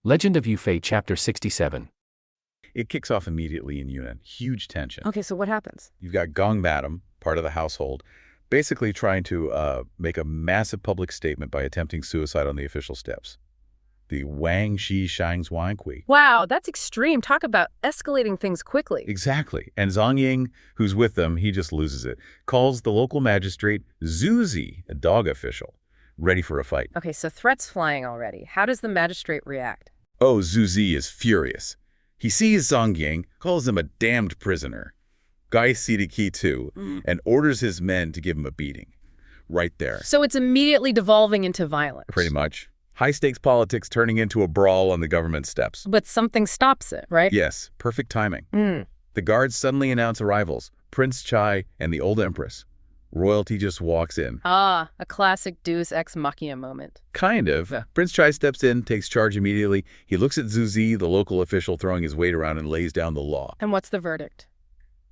Legend of Yufei, Chapter 67. It kicks off immediately in Yunnan. Huge tension. Okay, so what happens? You've got Gong Madam, part of the household, basically trying to make a massive public statement by attempting suicide on the official steps. The Wang Shi Shang's Wankui. Wow, that's extreme. Talk about escalating things quickly. Exactly. And Zhang Ying, who's with them, he just loses it. Calls the local magistrate Zuzi, a dog official, ready for a fight. Okay, so threats flying already. How does the magistrate react? Oh, Zuzi is furious. He sees Zhang Ying, calls him a damned prisoner, Gai Sidiki too, and orders his men to give him a beating. Right there. So it's immediately devolving into violence. Pretty much. High-stakes politics turning into a brawl on the government steps. But something stops it, right? Yes, perfect timing. The guards suddenly announce arrivals, Prince Chai and the old empress. Royalty just walks in. Ah, a classic Deus Ex Machina moment. Kind of. Yeah. Prince Chai steps in, takes charge immediately. He looks at Zuzi, the local official, throwing his weight around and lays down the law. And what's the verdict?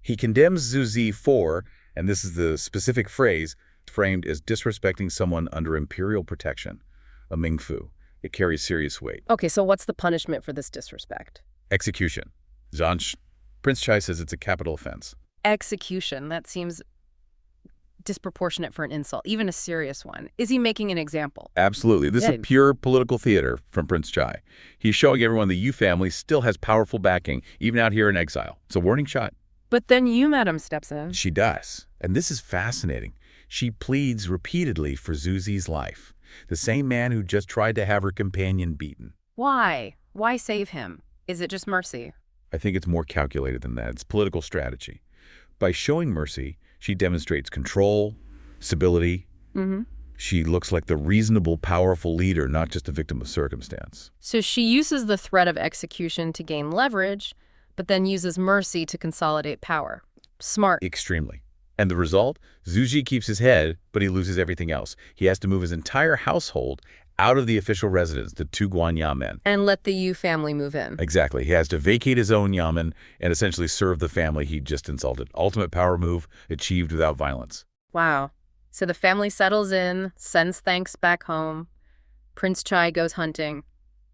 He condemns Zuzi for, and this is the specific phrase, framed as disrespecting someone under imperial protection, a Mingfu. It carries serious weight. Okay, so what's the punishment for this disrespect? Execution. Prince Chai says it's a capital offense. Execution. That seems disproportionate for an insult, even a serious one. Is he making an example? Absolutely. This is pure political theater from Prince Chai. He's showing everyone the Yu family still has powerful backing, even out here in exile. It's a warning shot. But then Madam steps in. She does. And this is fascinating. She pleads repeatedly for Zuzi's life, the same man who just tried to have her companion beaten. Why? Why save him? Is it just mercy? I think it's more calculated than that. It's political strategy. By showing mercy, she demonstrates control, stability. She looks like the reasonable, powerful leader, not just a victim of circumstance. So she uses the threat of execution to gain leverage, but then uses mercy to consolidate power. Smart. Extremely. And the result? Zuzi keeps his head, but he loses everything else. He has to move his entire household out of the official residence, the two Guanyamen. And let the Yu family move in. Exactly. He has to vacate his own yamen and essentially serve the family he just insulted. Ultimate power move achieved without violence. Wow. So the family settles in, sends thanks back home. Prince Chai goes hunting.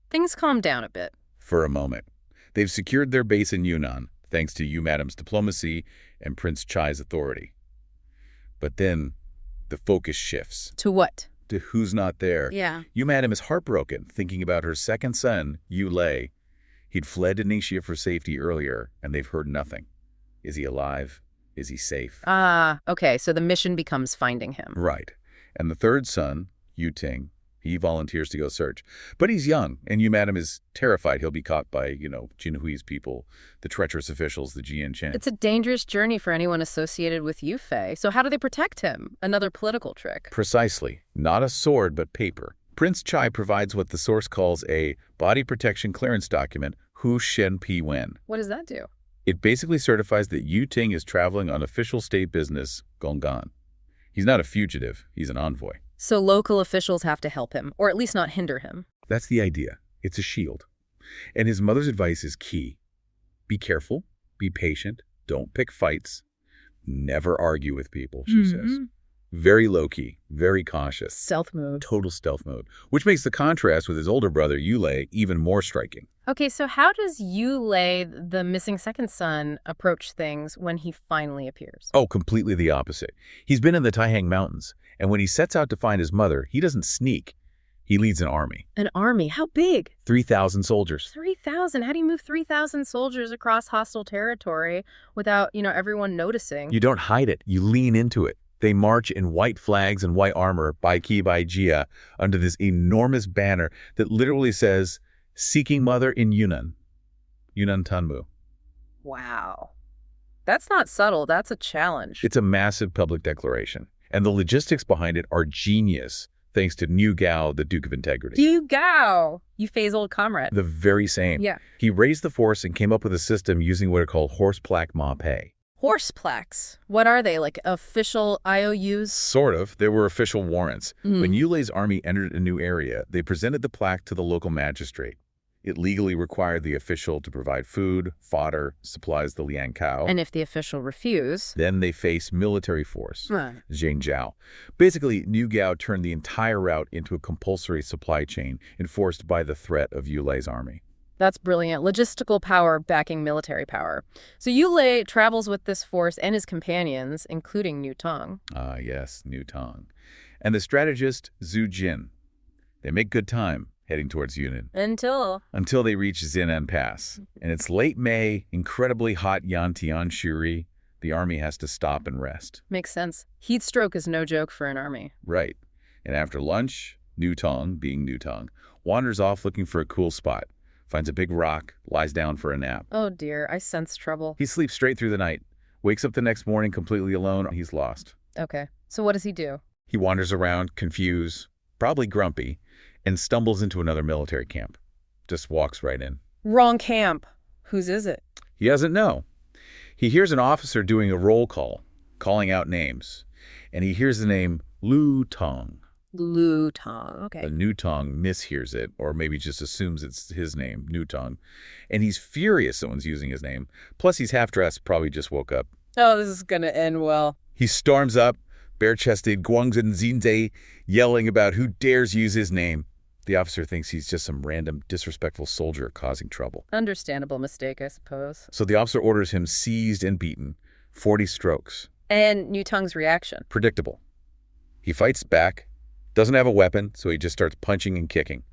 Things calm down a bit. For a moment. They've secured their base in Yunnan, thanks to Yu Madam's diplomacy and Prince Chai's authority. But then the focus shifts. To what? To who's not there. Yeah. Yu Madam is heartbroken, thinking about her second son, Yu Lei. He'd fled to Ningxia for safety earlier, and they've heard nothing. Is he alive? Is he safe? Ah, okay, so the mission becomes finding him. Right. And the third son, Yu Ting, he volunteers to go search. But he's young, and Yu Madam is terrified he'll be caught by, Jin Hui's people, the treacherous officials, the Jian Chen. It's a dangerous journey for anyone associated with Yufei. So how do they protect him? Another political trick. Precisely. Not a sword, but paper. Prince Chai provides what the source calls a body protection clearance document, Hu Shen Pi Wen. What does that do? It basically certifies that Yu Ting is traveling on official state business, Gonggan. He's not a fugitive, he's an envoy. So local officials have to help him, or at least not hinder him. That's the idea. It's a shield. And his mother's advice is key. Be careful, be patient, don't pick fights, never argue with people, she says. Very low-key, very cautious. Stealth mode. Total stealth mode, which makes the contrast with his older brother, Yu Lei, even more striking. Okay, so how does Yu Lei, the missing second son, approach things when he finally appears? Oh, completely the opposite. He's been in the Taihang Mountains, and when he sets out to find his mother, he doesn't sneak. He leads an army. An army? How big? 3,000 soldiers. 3,000? How do you move 3,000 soldiers across hostile territory without, everyone noticing? You don't hide it. You lean into it. They march in white flags and white armor, Bai Qi Bai Jia, under this enormous banner that literally says, Seeking Mother in Yunnan. Yunnan Tanmu. Wow. That's not subtle. That's a challenge. It's a massive public declaration. And the logistics behind it are genius, thanks to Niu Gao, the Duke of Integrity. Niu Gao, Yufei's old comrade. The very same. Yeah. He raised the force and came up with a system using what are called horse plaque ma pei. Horse plaques. What are they, like official IOUs? Sort of. They were official warrants. When Yu Lei's army entered a new area, they presented the plaque to the local magistrate. It legally required the official to provide food, fodder, supplies the Liang Cao. And if the official refused? Then they face military force, Right. Zhengzhou. Basically, New Gao turned the entire route into a compulsory supply chain enforced by the threat of Yulei's army. That's brilliant. Logistical power backing military power. So Yulei travels with this force and his companions, including Niu Tong. Ah, yes, Niu Tong. And the strategist, Zhu Jin. They make good time heading towards Yunnan. Until they reach Xinan Pass. And it's late May, incredibly hot Yantian Shuri. The army has to stop and rest. Makes sense. Heat stroke is no joke for an army. Right. And after lunch, Niu Tong, being Niu Tong, wanders off looking for a cool spot, finds a big rock, lies down for a nap. Oh dear, I sense trouble. He sleeps straight through the night, wakes up the next morning completely alone. He's lost. Okay, so what does he do? He wanders around, confused, probably grumpy, and stumbles into another military camp. Just walks right in. Wrong camp. Whose is it? He doesn't know. He hears an officer doing a roll call, calling out names, and he hears the name Lu Tong. Lu Tong, okay. The Niu Tong mishears it, or maybe just assumes it's his name, Niu Tong, and he's furious someone's using his name. Plus, he's half-dressed, probably just woke up. Oh, this is gonna end well. He storms up, bare-chested, Guangzhen Xinzai, yelling about who dares use his name. The officer thinks he's just some random, disrespectful soldier causing trouble. Understandable mistake, I suppose. So the officer orders him seized and beaten, 40 strokes. And Niu Tong's reaction? Predictable. He fights back, doesn't have a weapon, so he just starts punching and kicking.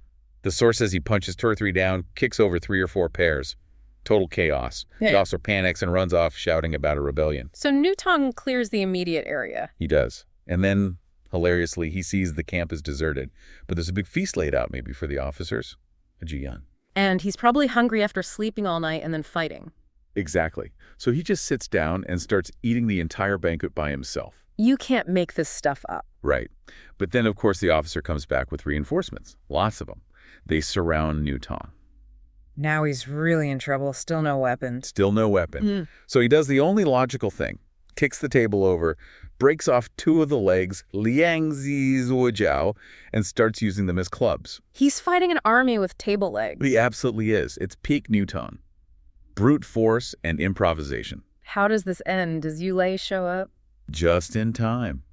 The source says he punches 2 or 3 down, kicks over 3 or 4 pairs. Total chaos. The officer panics and runs off, shouting about a rebellion. So Niu Tong clears the immediate area. He does. And then, hilariously, he sees the camp is deserted. But there's a big feast laid out, maybe, for the officers. A jian. And he's probably hungry after sleeping all night and then fighting. Exactly. So he just sits down and starts eating the entire banquet by himself. You can't make this stuff up. Right. But then, of course, the officer comes back with reinforcements. Lots of them. They surround Niu Tong. Now he's really in trouble. Still no weapon. Still no weapon. So he does the only logical thing. Kicks the table over, breaks off 2 of the legs, Liang Zi Zuojiao, and starts using them as clubs. He's fighting an army with table legs. He absolutely is. It's peak Niu Tong. Brute force and improvisation. How does this end? Does Yulei show up? Just in time.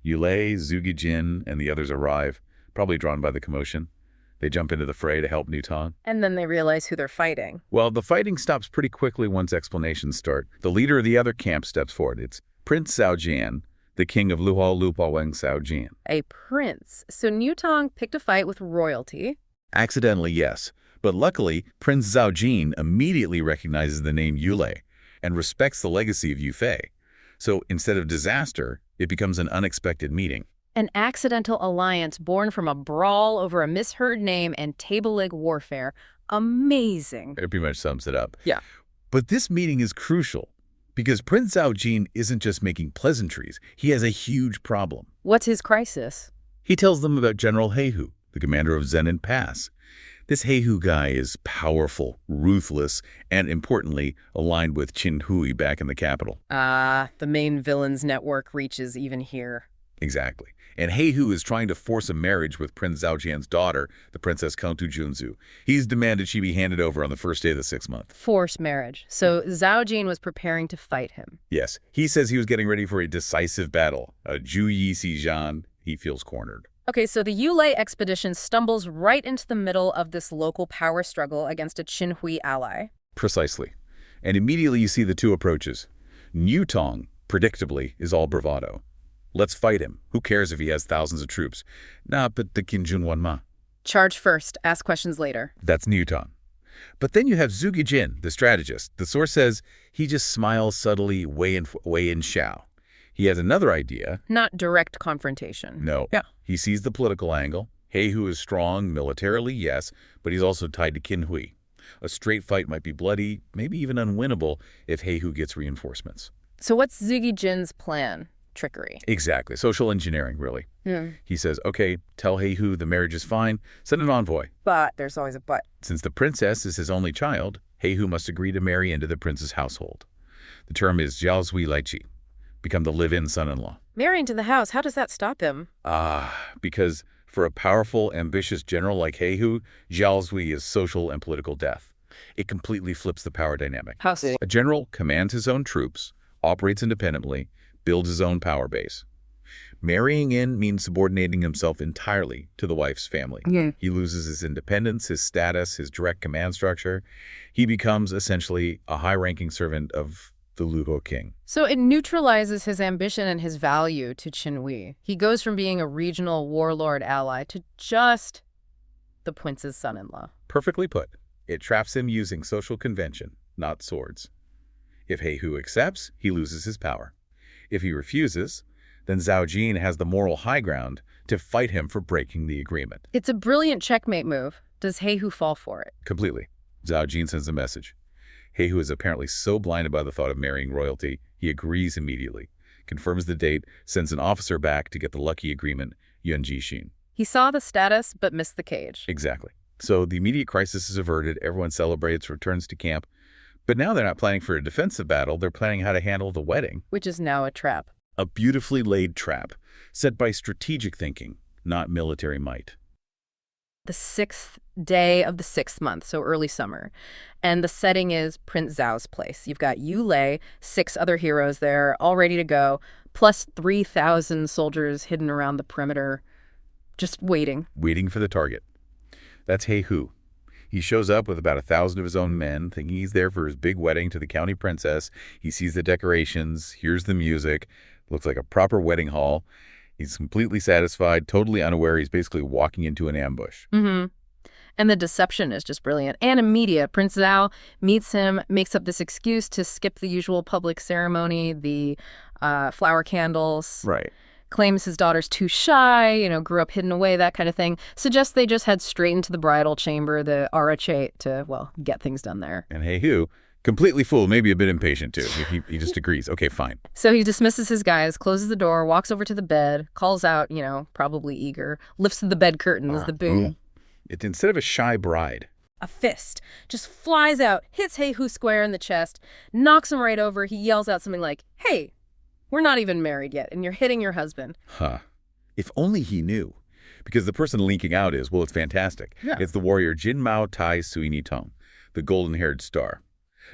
Yulei, Zhuge Jin, and the others arrive, probably drawn by the commotion. They jump into the fray to help Niu Tong. And then they realize who they're fighting. Well, the fighting stops pretty quickly once explanations start. The leader of the other camp steps forward. It's Prince Cao Jian, the king of Luhao Lupaweng Cao Jian. A prince. So Niu Tong picked a fight with royalty. Accidentally, yes. But luckily, Prince Zhao Jin immediately recognizes the name Yulei and respects the legacy of Yufei. So instead of disaster, it becomes an unexpected meeting. An accidental alliance born from a brawl over a misheard name and table leg warfare. Amazing. It pretty much sums it up. Yeah. But this meeting is crucial because Prince Zhao Jin isn't just making pleasantries. He has a huge problem. What's his crisis? He tells them about General Heihu, the commander of Xinan Pass. This Heihu guy is powerful, ruthless, and importantly, aligned with Qin Hui back in the capital. The main villain's network reaches even here. Exactly. And Heihu is trying to force a marriage with Prince Zhao Jian's daughter, the Princess Kangtu Junzu. He's demanded she be handed over on the first day of the 6th month. Forced marriage. So Zhao Jin was preparing to fight him. Yes. He says he was getting ready for a decisive battle. A Zhu Yi Xizhan. He feels cornered. Okay, so the Yulei expedition stumbles right into the middle of this local power struggle against a Qin Hui ally. Precisely. And immediately you see the 2 approaches. Niu Tong, predictably, is all bravado. Let's fight him. Who cares if he has thousands of troops? Nah, but the Qinjun Wanma. Charge first, ask questions later. That's Niu Tong. But then you have Zhuge Jin, the strategist. The source says he just smiles subtly, Wei in Xiao. He has another idea. Not direct confrontation. No. Yeah. He sees the political angle. Heihu is strong militarily, yes, but he's also tied to Qin Hui. A straight fight might be bloody, maybe even unwinnable, if Heihu gets reinforcements. So what's Zhuge Jin's plan? Trickery. Exactly. Social engineering, really. He says, okay, tell Heihu the marriage is fine, send an envoy. But there's always a but. Since the princess is his only child, Heihu must agree to marry into the prince's household. The term is Jiao Zui Laiqi, become the live-in son-in-law. Marrying to the house, how does that stop him? Because For a powerful, ambitious general like Heihu, Zhaozui is social and political death. It completely flips the power dynamic. How so? A general commands his own troops, operates independently, builds his own power base. Marrying in means subordinating himself entirely to the wife's family. Yeah. He loses his independence, his status, his direct command structure. He becomes essentially a high-ranking servant of the Luo king. So it neutralizes his ambition and his value to Qinhui. He goes from being a regional warlord ally to just the prince's son-in-law. Perfectly put. It traps him using social convention, not swords. If Heihu accepts, he loses his power. If he refuses, then Zhao Jin has the moral high ground to fight him for breaking the agreement. It's a brilliant checkmate move. Does Heihu fall for it? Completely. Zhao Jin sends a message. Heihu is apparently so blinded by the thought of marrying royalty, he agrees immediately, confirms the date, sends an officer back to get the lucky agreement, Yun Jixin. He saw the status, but missed the cage. Exactly. So the immediate crisis is averted, everyone celebrates, returns to camp. But now they're not planning for a defensive battle, they're planning how to handle the wedding. Which is now a trap. A beautifully laid trap, set by strategic thinking, not military might. The 6th day of the 6th month, so early summer. And the setting is Prince Zhao's place. You've got Yu Lei, 6 other heroes there, all ready to go, plus 3,000 soldiers hidden around the perimeter, just waiting. Waiting for the target. That's Heihu. He shows up with about 1,000 of his own men, thinking he's there for his big wedding to the county princess. He sees the decorations, hears the music, looks like a proper wedding hall. He's completely satisfied, totally unaware he's basically walking into an ambush. Mm-hmm. And the deception is just brilliant. And immediate. Prince Zhao meets him, makes up this excuse to skip the usual public ceremony, the flower candles. Right. Claims his daughter's too shy, grew up hidden away, that kind of thing. Suggests they just head straight into the bridal chamber, the arachate, to, get things done there. And Heihu, completely fooled, maybe a bit impatient too. He just agrees. Okay, fine. So he dismisses his guys, closes the door, walks over to the bed, calls out, probably eager, lifts the bed curtains, the boom. It's instead of a shy bride. A fist just flies out, hits Heihu square in the chest, knocks him right over. He yells out something like, "Hey, we're not even married yet, and you're hitting your husband." Huh. If only he knew. Because the person leaking out is, well, it's fantastic. Yeah. It's the warrior Jin Mao Tai Sui Ni Tong, the golden-haired star.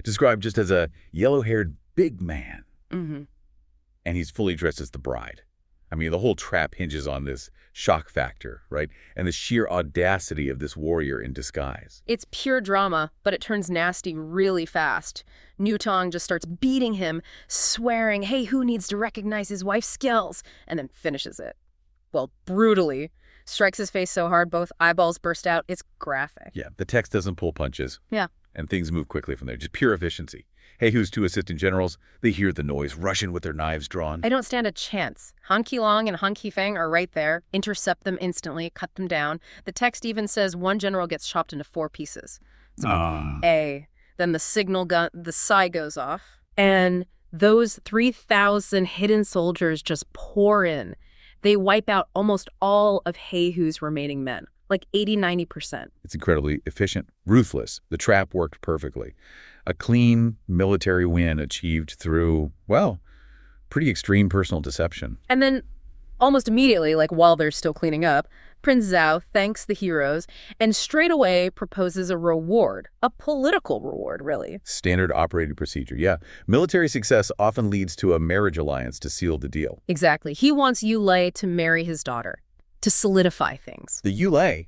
Described just as a yellow-haired big man. Mm-hmm. And he's fully dressed as the bride. I mean, the whole trap hinges on this shock factor, right? And the sheer audacity of this warrior in disguise. It's pure drama, but it turns nasty really fast. Niu Tong just starts beating him, swearing, "Hey, who needs to recognize his wife's skills?" And then finishes it. Well, brutally. Strikes his face so hard both eyeballs burst out. It's graphic. Yeah, the text doesn't pull punches. Yeah. And things move quickly from there. Just pure efficiency. Heihu's 2 assistant generals, they hear the noise, rush in with their knives drawn. I don't stand a chance. Han Qilong and Han Qifeng are right there. Intercept them instantly, cut them down. The text even says one general gets chopped into 4 pieces. So Then the signal gun, the sigh goes off. And those 3,000 hidden soldiers just pour in. They wipe out almost all of Heihu's remaining men, like 80–90%. It's incredibly efficient, ruthless. The trap worked perfectly. A clean military win achieved through, well, pretty extreme personal deception. And then almost immediately, like while they're still cleaning up, Prince Zhao thanks the heroes and straight away proposes a reward, a political reward, really. Standard operating procedure, yeah. Military success often leads to a marriage alliance to seal the deal. Exactly. He wants Yu Lei to marry his daughter, to solidify things. The Yu Lei,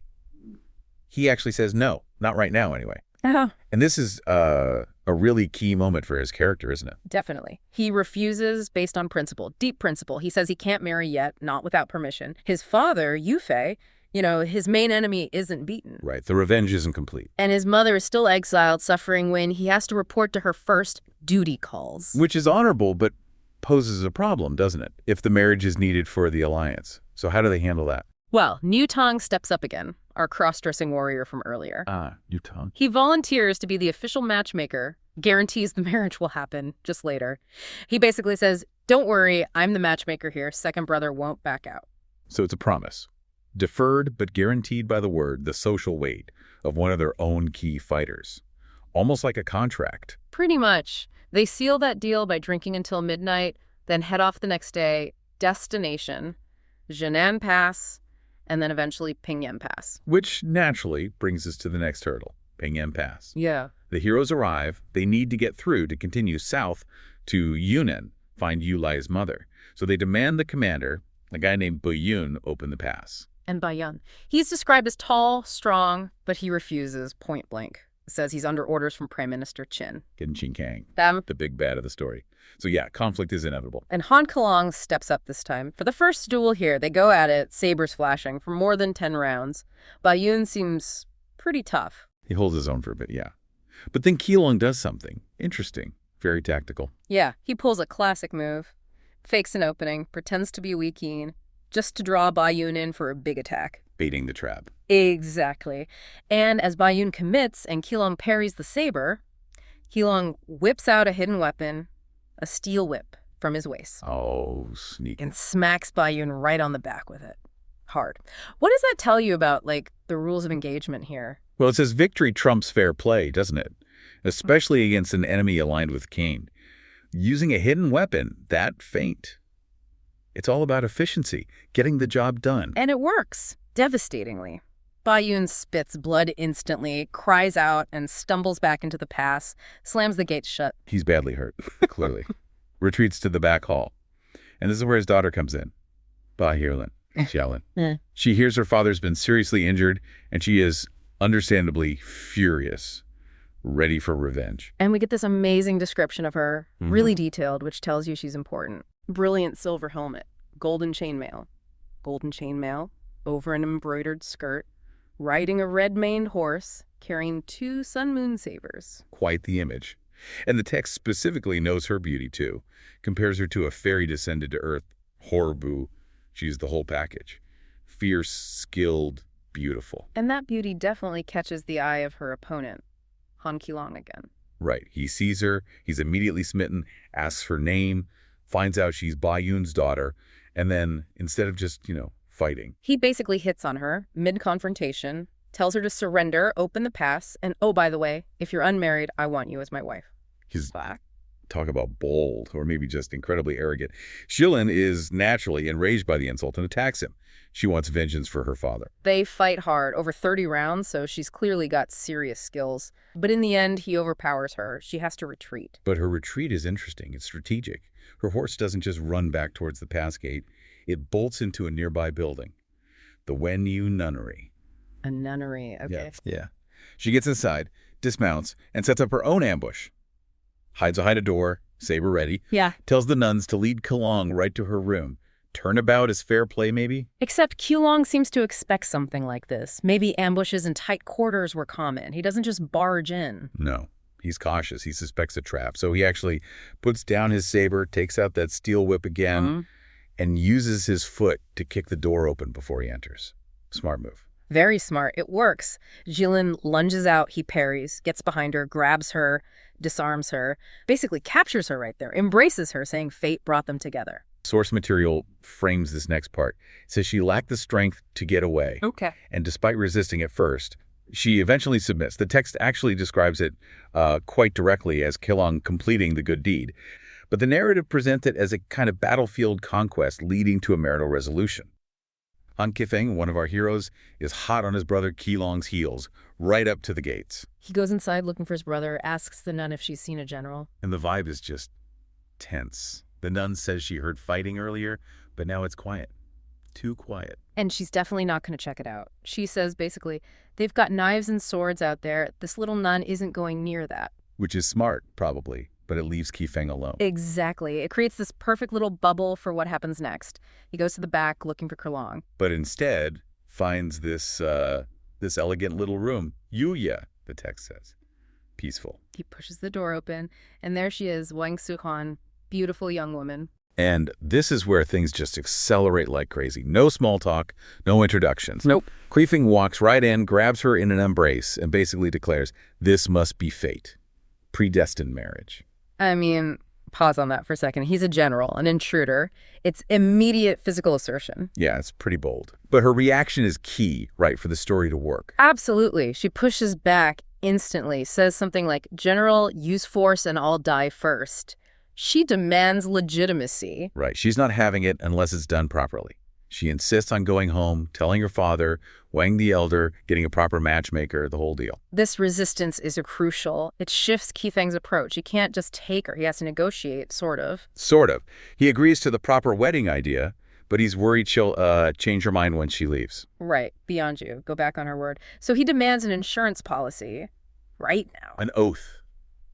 he actually says no, not right now anyway. Oh. And this is a really key moment for his character, isn't it? Definitely. He refuses based on principle, deep principle. He says he can't marry yet, not without permission. His father, Yu Fei, his main enemy isn't beaten. Right. The revenge isn't complete. And his mother is still exiled, suffering when he has to report to her first duty calls. Which is honorable, but poses a problem, doesn't it? If the marriage is needed for the alliance. So how do they handle that? Well, Niu Tong steps up again, our cross-dressing warrior from earlier. Yu Tong. He volunteers to be the official matchmaker, guarantees the marriage will happen just later. He basically says, "Don't worry, I'm the matchmaker here. Second brother won't back out." So it's a promise. Deferred but guaranteed by the word, the social weight of one of their own key fighters. Almost like a contract. Pretty much. They seal that deal by drinking until midnight, then head off the next day. Destination, Yunnan Pass. and then eventually Pingyang Pass. Which naturally brings us to the next hurdle, Pingyang Pass. Yeah. The heroes arrive. They need to get through to continue south to Yunnan, find Yulai's mother. So they demand the commander, a guy named Yun, open the pass. And Yun. He's described as tall, strong, but he refuses point blank. Says he's under orders from Prime Minister Qin. Qin Kang, Them. the big bad of the story. So yeah, conflict is inevitable. And Han Kalong steps up this time. For the first duel here, they go at it, sabers flashing, for more than 10 rounds. Yun seems pretty tough. He holds his own for a bit, yeah. But then Keelong does something interesting, very tactical. Yeah, he pulls a classic move, fakes an opening, pretends to be weak keen, just to draw Yun in for a big attack. Baiting the trap. Exactly. And as Yun commits and Keelong parries the saber, Keelong whips out a hidden weapon, a steel whip, from his waist. Oh, sneaky. And smacks Yun right on the back with it. Hard. What does that tell you about, the rules of engagement here? Well, it says victory trumps fair play, doesn't it? Especially against an enemy aligned with Cain. Using a hidden weapon, that feint. It's all about efficiency, getting the job done. And it works, devastatingly. Yun spits blood instantly, cries out, and stumbles back into the pass, slams the gates shut. He's badly hurt, clearly. Retreats to the back hall. And this is where his daughter comes in. Xiaolin. She hears her father's been seriously injured, and she is understandably furious, ready for revenge. And we get this amazing description of her, really detailed, which tells you she's important. Brilliant silver helmet, golden chainmail over an embroidered skirt, riding a red-maned horse, carrying 2 sun moon sabers. Quite the image. And the text specifically knows her beauty, too. Compares her to a fairy descended to earth. Horbu. She's the whole package. Fierce, skilled, beautiful. And that beauty definitely catches the eye of her opponent, Han Keelong again. Right. He sees her. He's immediately smitten, asks her name, finds out she's Yun's daughter, and then instead of just, fighting. He basically hits on her mid-confrontation, tells her to surrender, open the pass, and oh, by the way, if you're unmarried, I want you as my wife. He's talk about bold, or maybe just incredibly arrogant. Shilin is naturally enraged by the insult and attacks him. She wants vengeance for her father. They fight hard, over 30 rounds, so she's clearly got serious skills. But in the end, he overpowers her. She has to retreat. But her retreat is interesting. It's strategic. Her horse doesn't just run back towards the pass gate. It bolts into a nearby building, the Wenyu Nunnery. A nunnery, okay. Yeah. She gets inside, dismounts, and sets up her own ambush. Hides behind a door, saber ready. Yeah. Tells the nuns to lead Keelong right to her room. Turnabout is fair play, maybe? Except Keelong seems to expect something like this. Maybe ambushes in tight quarters were common. He doesn't just barge in. No. He's cautious. He suspects a trap. So he actually puts down his saber, takes out that steel whip again, and uses his foot to kick the door open before he enters. Smart move. Very smart. It works. Jilin lunges out, he parries, gets behind her, grabs her, disarms her, basically captures her right there, embraces her, saying fate brought them together. Source material frames this next part. It says she lacked the strength to get away. Okay. And despite resisting at first, she eventually submits. The text actually describes it quite directly as Keelong completing the good deed. But the narrative presents it as a kind of battlefield conquest leading to a marital resolution. Han Kifeng, one of our heroes, is hot on his brother Keelong's heels, right up to the gates. He goes inside looking for his brother, asks the nun if she's seen a general. And the vibe is just tense. The nun says she heard fighting earlier, but now it's quiet. Too quiet. And she's definitely not going to check it out. She says, basically, they've got knives and swords out there. This little nun isn't going near that. Which is smart, probably, but it leaves Kifeng alone. Exactly. It creates this perfect little bubble for what happens next. He goes to the back looking for Keelong. But instead finds this elegant little room. Yuya, the text says. Peaceful. He pushes the door open, and there she is, Wang Suhan, beautiful young woman. And this is where things just accelerate like crazy. No small talk, no introductions. Nope. Kifeng walks right in, grabs her in an embrace, and basically declares, this must be fate. Predestined marriage. I mean, pause on that for a second. He's a general, an intruder. It's immediate physical assertion. Yeah, it's pretty bold. But her reaction is key, right, for the story to work. Absolutely. She pushes back instantly, says something like, General, use force and I'll die first. She demands legitimacy. Right. She's not having it unless it's done properly. She insists on going home, telling her father, Wang the Elder, getting a proper matchmaker, the whole deal. This resistance is crucial. It shifts Qifeng's approach. He can't just take her. He has to negotiate, sort of. Sort of. He agrees to the proper wedding idea, but he's worried she'll change her mind when she leaves. Right. Beyond you. Go back on her word. So he demands an insurance policy right now. An oath.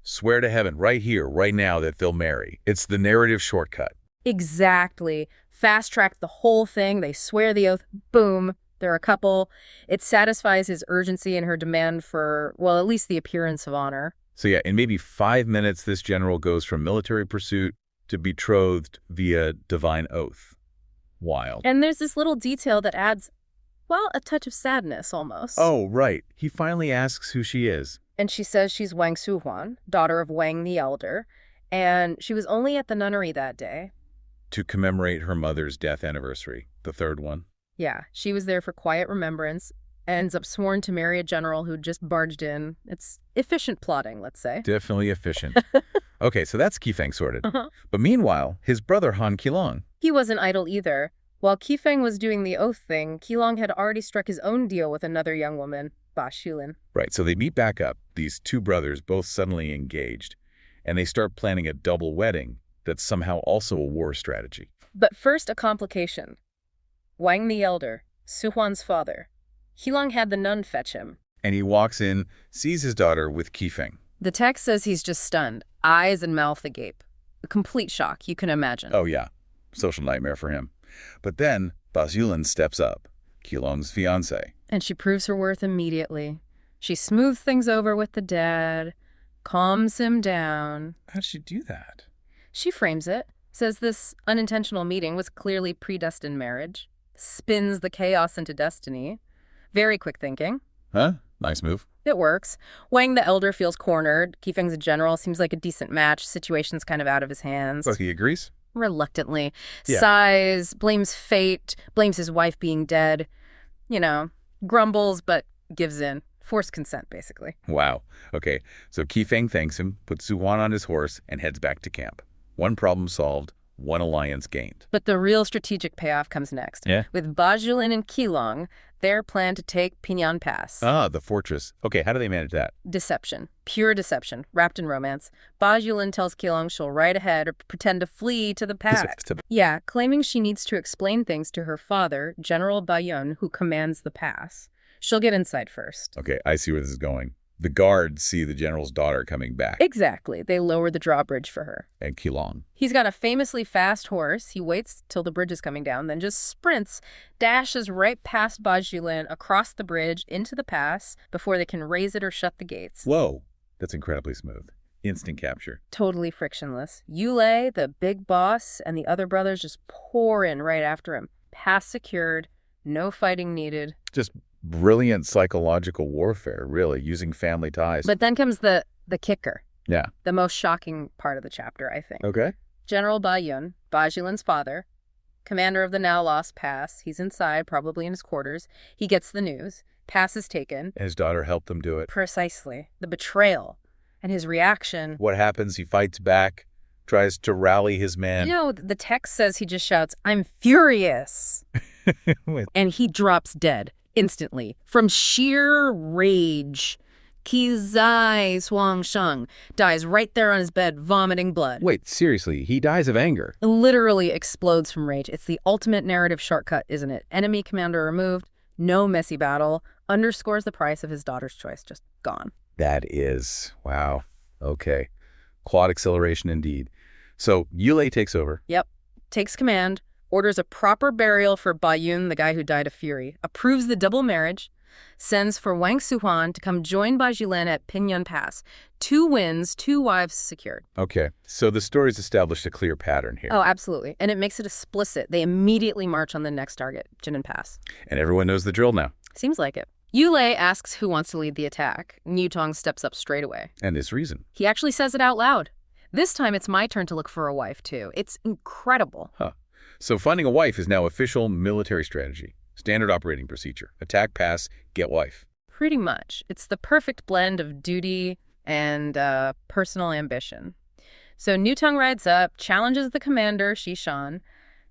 Swear to heaven right here, right now, that they'll marry. It's the narrative shortcut. Exactly. Fast-track the whole thing. They swear the oath. Boom. They're a couple. It satisfies his urgency and her demand for, well, at least the appearance of honor. So yeah, in maybe 5 minutes, this general goes from military pursuit to betrothed via divine oath. Wild. And there's this little detail that adds, well, a touch of sadness almost. Oh, right. He finally asks who she is. And she says she's Wang Suhuan, daughter of Wang the Elder, and she was only at the nunnery that day. To commemorate her mother's death anniversary, the third one. Yeah, she was there for quiet remembrance, ends up sworn to marry a general who just barged in. It's efficient plotting, let's say. Definitely efficient. Okay, so that's Qifeng sorted. But meanwhile, his brother Han Qilong. He wasn't idle either. While Qifeng was doing the oath thing, Qilong had already struck his own deal with another young woman, Ba Shulin. Right, so they meet back up, these two brothers both suddenly engaged, and they start planning a double wedding that's somehow also a war strategy. But first, a complication. Wang the Elder, Suhuan's father. Qilong had the nun fetch him. And he walks in, sees his daughter with Qifeng. The text says he's just stunned, eyes and mouth agape. A complete shock, you can imagine. Oh yeah, social nightmare for him. But then, Ba Shulin steps up, Qilong's fiancée. And she proves her worth immediately. She smooths things over with the dad, calms him down. How'd she do that? She frames it, says this unintentional meeting was clearly predestined marriage, spins the chaos into destiny. Very quick thinking. Huh? Nice move. It works. Wang the Elder feels cornered. Qifeng's a general, seems like a decent match. Situation's kind of out of his hands. So he agrees? Reluctantly. Yeah. Sighs, blames fate, blames his wife being dead. You know, grumbles, but gives in. Forced consent, basically. Wow. Okay, so Qifeng thanks him, puts Suhuan on his horse, and heads back to camp. One problem solved, one alliance gained. But the real strategic payoff comes next. Yeah? With Ba Shulin and Qilong, their plan to take Pinyan Pass. Ah, the fortress. Okay, how do they manage that? Deception. Pure deception. Wrapped in romance. Ba Shulin tells Qilong she'll ride ahead or pretend to flee to the pass. Yeah, claiming she needs to explain things to her father, General Ba Yun, who commands the pass. She'll get inside first. Okay, I see where this is going. The guards see the general's daughter coming back. Exactly. They lower the drawbridge for her. And Qilong. He's got a famously fast horse. He waits till the bridge is coming down, then just sprints, dashes right past Ba Shulin, across the bridge, into the pass, before they can raise it or shut the gates. Whoa, that's incredibly smooth. Instant capture. Totally frictionless. Yulei, the big boss, and the other brothers just pour in right after him. Pass secured, no fighting needed. Just brilliant psychological warfare, really, using family ties. But then comes the kicker. Yeah. The most shocking part of the chapter, I think. Okay. General Ba Yun, Ba Shulin's father, commander of the now lost pass. He's inside, probably in his quarters. He gets the news. Pass is taken. His daughter helped them do it. Precisely. The betrayal. And his reaction. What happens? He fights back, tries to rally his men. You know, the text says he just shouts, "I'm furious." And he drops dead. Instantly, from sheer rage. Qizai Shuangsheng dies right there on his bed, vomiting blood. Wait, seriously, he dies of anger? Literally explodes from rage. It's the ultimate narrative shortcut, isn't it? Enemy commander removed, no messy battle, underscores the price of his daughter's choice, just gone. That is, wow. Okay. Quad acceleration indeed. So Yulei takes over. Yep. Takes command. Orders a proper burial for Ba Yun, the guy who died of fury, approves the double marriage, sends for Wang Suhuan to come join Ba Shulin at Pinyan Pass. 2 wins, 2 wives secured. Okay, so the story's established a clear pattern here. Oh, absolutely. And it makes it explicit. They immediately march on the next target, Yunnan Pass. And everyone knows the drill now. Seems like it. Yulei asks who wants to lead the attack. Yutong steps up straight away. And this reason. He actually says it out loud. This time it's my turn to look for a wife, too. It's incredible. Huh. So finding a wife is now official military strategy. Standard operating procedure. Attack, pass, get wife. Pretty much. It's the perfect blend of duty and personal ambition. So Yutong rides up, challenges the commander, Shishan.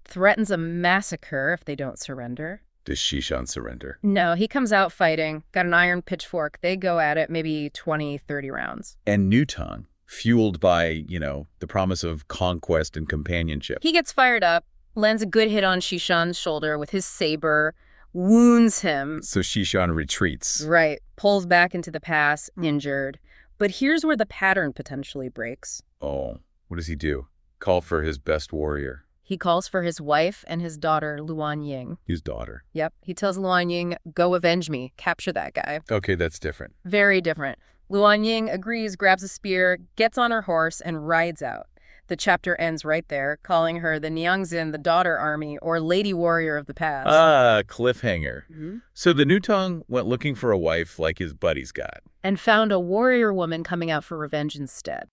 threatens a massacre if they don't surrender. Does Shishan surrender? No, he comes out fighting, got an iron pitchfork. They go at it maybe 20, 30 rounds. And Newton, fueled by, the promise of conquest and companionship. He gets fired up, lands a good hit on Shishan's shoulder with his saber, wounds him. So Shishan retreats. Right, pulls back into the pass, injured. But here's where the pattern potentially breaks. Oh, what does he do? Call for his best warrior. He calls for his wife and his daughter, Luan Ying. His daughter. Yep, he tells Luan Ying, go avenge me, capture that guy. Okay, that's different. Very different. Luan Ying agrees, grabs a spear, gets on her horse, and rides out. The chapter ends right there, calling her the Niangzin, the daughter army, or lady warrior of the past. Cliffhanger. So the Newton went looking for a wife like his buddies got. And found a warrior woman coming out for revenge instead.